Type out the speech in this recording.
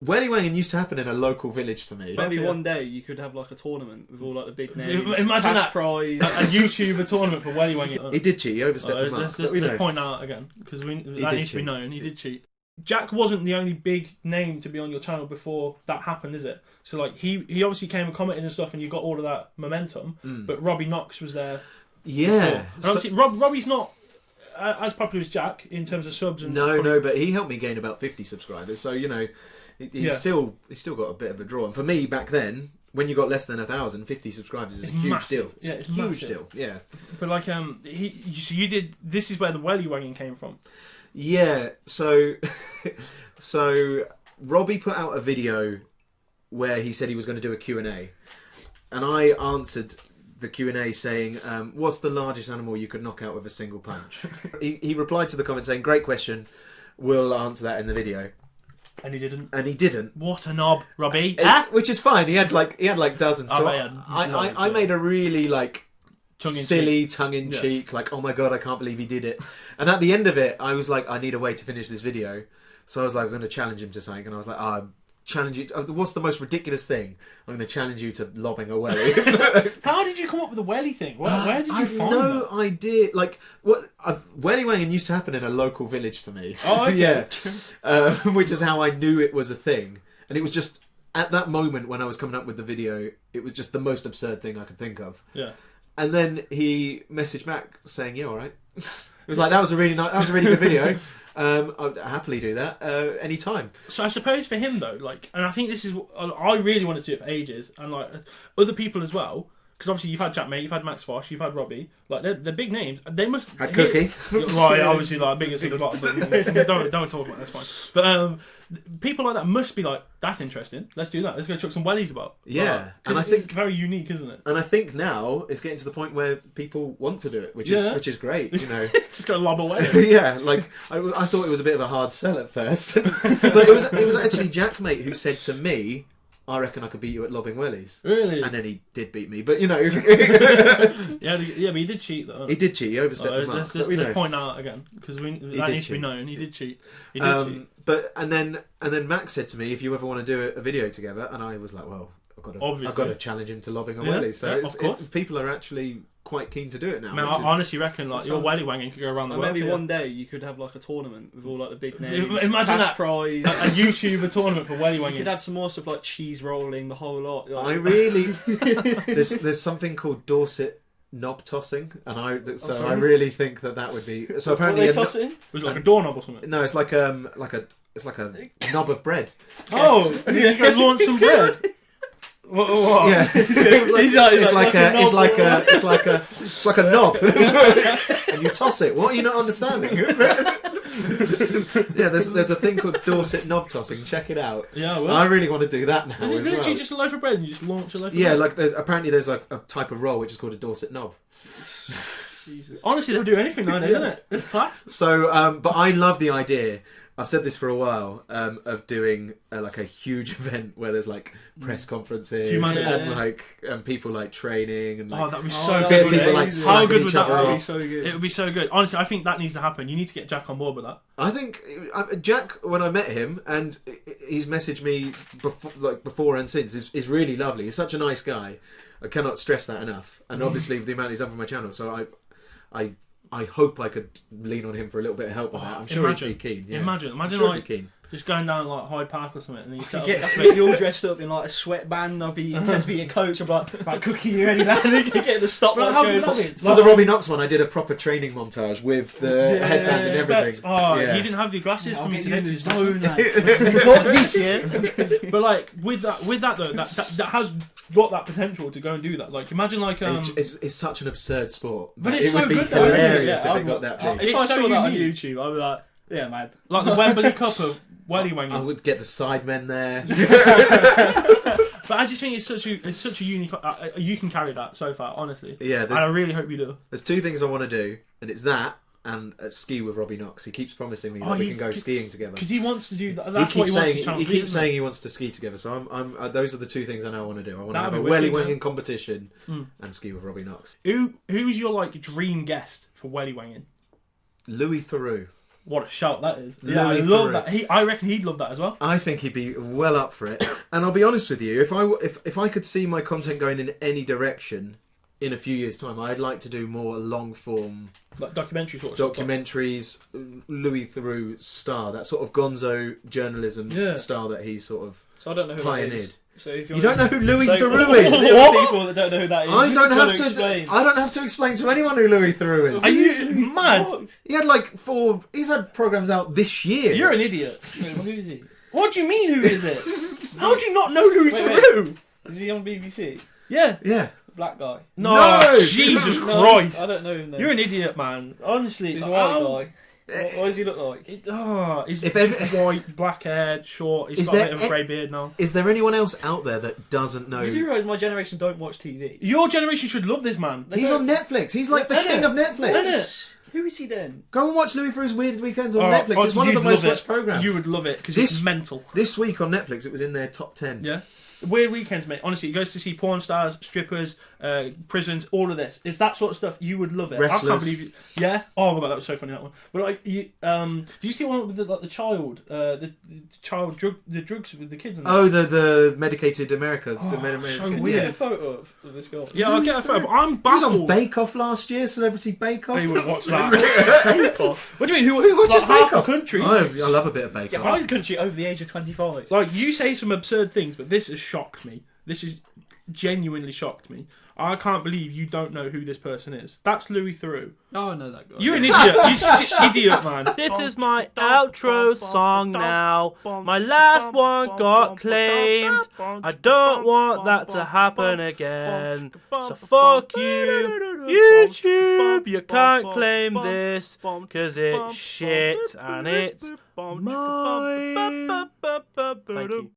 Welly Wanging used to happen in a local village to me. Maybe one day you could have like a tournament with all like the big names. Imagine cash that prize. a YouTuber tournament for Welly Wanging. He did cheat. He overstepped the mark. Let's point out again because that needs to be known. He did cheat. Jack wasn't the only big name to be on your channel before that happened, is it? So like he obviously came and commented and stuff, and you got all of that momentum. But Robbie Knox was there. Yeah. And obviously, Robbie's not as popular as Jack in terms of subs. And no, but he helped me gain about 50 subscribers. So you know, he's still got a bit of a draw. And for me back then, when you got less than 1,000, 50 subscribers is a huge deal. Yeah, it's a huge massive. deal. Yeah. But like so you did. This is where the Welly Wanging came from. Yeah. So Robbie put out a video where he said he was going to do a Q&A, and I answered the Q&A saying, what's the largest animal you could knock out with a single punch? he replied to the comment saying, great question, we'll answer that in the video. And he didn't. What a knob, Robbie. Which is fine. He had like dozens. So I made a really like tongue-in-cheek, like, oh my god, I can't believe he did it. And at the end of it, I was like, I need a way to finish this video. So I was like, I'm going to challenge him to something. And I was like, challenge you. What's the most ridiculous thing? I'm going to challenge you to lobbing a welly. How did you come up with the welly thing? Where did you find no that? idea. Like, welly wanging used to happen in a local village to me. Oh, okay. Yeah. Which is how I knew it was a thing. And it was just, at that moment when I was coming up with the video, it was just the most absurd thing I could think of. Yeah. And then he messaged back saying, yeah, all right. It was like, that was a really good video. I'd happily do that anytime. So I suppose for him though, like, and I think this is what I really wanted to do it for ages, and like other people as well, because obviously you've had Jack Mate, you've had Max Fosh, you've had Robbie, like they're big names. They must had Cookie. Right, obviously like biggest of the lot, but don't talk about that, that's fine. But people like that must be like, that's interesting. Let's do that. Let's go chuck some wellies about. Yeah, like, and I think it's very unique, isn't it? And I think now it's getting to the point where people want to do it, which is great. You know, just go lob away. Yeah, like I thought it was a bit of a hard sell at first, but it was actually Jack Mate who said to me, I reckon I could beat you at lobbing wellies. Really? And then he did beat me, but you know. yeah, but he did cheat though. He did cheat. He overstepped the mark. Let's point out again because that needs to be known. He did cheat. He did cheat. But and then Max said to me, if you ever want to do a video together, and I was like, well, I've got to challenge him to lobbing a welly. So it's people are actually quite keen to do it now. Man, I honestly reckon like your welly wanging could go around the world. Maybe one day you could have like a tournament with all like the big names. Imagine cash prize, a YouTuber tournament for welly wanging. You could add some more stuff like cheese rolling, the whole lot. Like, I really there's something called Dorset knob tossing, and I really think that would be so. Apparently, was it like a doorknob or something? No, it's like a knob of bread. Oh, you just go launch some bread. What? Yeah, it's like a knob, and you toss it. What are you not understanding? Yeah, there's a thing called Dorset knob tossing. Check it out. Yeah, well, I really want to do that now. Is it literally well. just a loaf of bread and you just launch a loaf of bread? Yeah, like apparently there's a type of roll which is called a Dorset knob. Jesus. Honestly, they'll do anything nowadays, isn't it? It's class. So, but I love the idea. I've said this for a while of doing like a huge event where there's like press conferences and people like training and like that'd be so good. People like how good would that be? So good. It would be so good. Honestly, I think that needs to happen. You need to get Jack on board with that. I think Jack, when I met him, and he's messaged me before and since, is really lovely. He's such a nice guy. I cannot stress that enough. And obviously, the amount he's done for my channel, so I hope I could lean on him for a little bit of help on that. I'm sure he'd be keen. Yeah. Imagine sure like keen. Just going down like Hyde Park or something, and then you get you all dressed up in like a sweatband. I'll be to be your coach. I'm like Cookie, you ready, lad? Get the stoplights going. For the Robbie Knox one, I did a proper training montage with the headband and everything. You didn't have the glasses for me to get the zone. This year, but like with that though, that has got that potential to go and do that. Like imagine like it's such an absurd sport, but it's so would be good though. Hilarious if it got that big. If I saw that on YouTube, I'd be like, yeah, man, like the Wembley Cup of welly wanging. I would get the sidemen there. But I just think it's such a unique. You can carry that so far, honestly. Yeah, and I really hope you do. There's two things I want to do, and it's that and ski with Robbie Knox. He keeps promising me that we can go skiing together because he wants to do that. That's what he wants to He keeps saying he wants to ski together. So I'm those are the two things I know I want to do. I want to have a welly wanging competition and ski with Robbie Knox. Who's your like dream guest for welly wanging? Louis Theroux. What a shout that is. Louis Yeah, I love Theroux. that. I reckon he'd love that as well. I think he'd be well up for it. And I'll be honest with you, if I could see my content going in any direction in a few years' time, I'd like to do more long form Like documentary sort of documentaries, Louis Theroux style, that sort of gonzo journalism style that he sort of So I don't know who that pioneered. is. So if You don't know who Louis Theroux all is? the other people that don't know who that is. I don't have to. explain. I don't have to explain to anyone who Louis Theroux is. Are you mad? What? He had like 4. He's had programs out this year. You're an idiot. Wait, who is he? What do you mean, who is it? How do you not know Louis Wait, Theroux? Is he on BBC? Yeah. Yeah. Black guy. No, No! Jesus No, Christ. I don't know him then. You're an idiot, man. Honestly. He's a white guy. What does he look like? He's If ever- white, black haired, short. He's Is got a there bit of a grey beard now. Is there anyone else out there that doesn't know? You do realise my generation don't watch TV. Your generation should love this man. He's on Netflix. He's like the Innit? king of Netflix. Innit? Who is he then? Go and watch Louis Theroux's Weird Weekends on Oh, Netflix. It's one of the you'd most love watched it. programs. You would love it because This- it's mental. This week on Netflix, it was in their top 10. Yeah. Weird Weekends, mate. Honestly, he goes to see porn stars, strippers, prisons, all of this. It's that sort of stuff. You would love it. I can't Wrestlers. believe you. Yeah. Oh my god, that was so funny, that one. But like, do you see one with the child, the drugs with the kids? And that? Oh, the medicated America. Oh, the so Can you weird. get a photo of this guy? Yeah, I'll get a photo. But I'm He was on baffled. Bake Off last year. Celebrity Bake Off. Who would watch that? What do you mean? Who watches like, half Bake Off? the country? I love a bit of Bake Get Off. out of the country over the age of 25. Like, you say some absurd things, but this has shocked me. This has genuinely shocked me. I can't believe you don't know who this person is. That's Louis Theroux. Oh, I know that guy. You're an idiot. You're such an idiot, man. This is my outro song now. My last one got claimed. I don't want that to happen again. So fuck you, YouTube. You can't claim this, cause it's shit and it's mine. Thank you.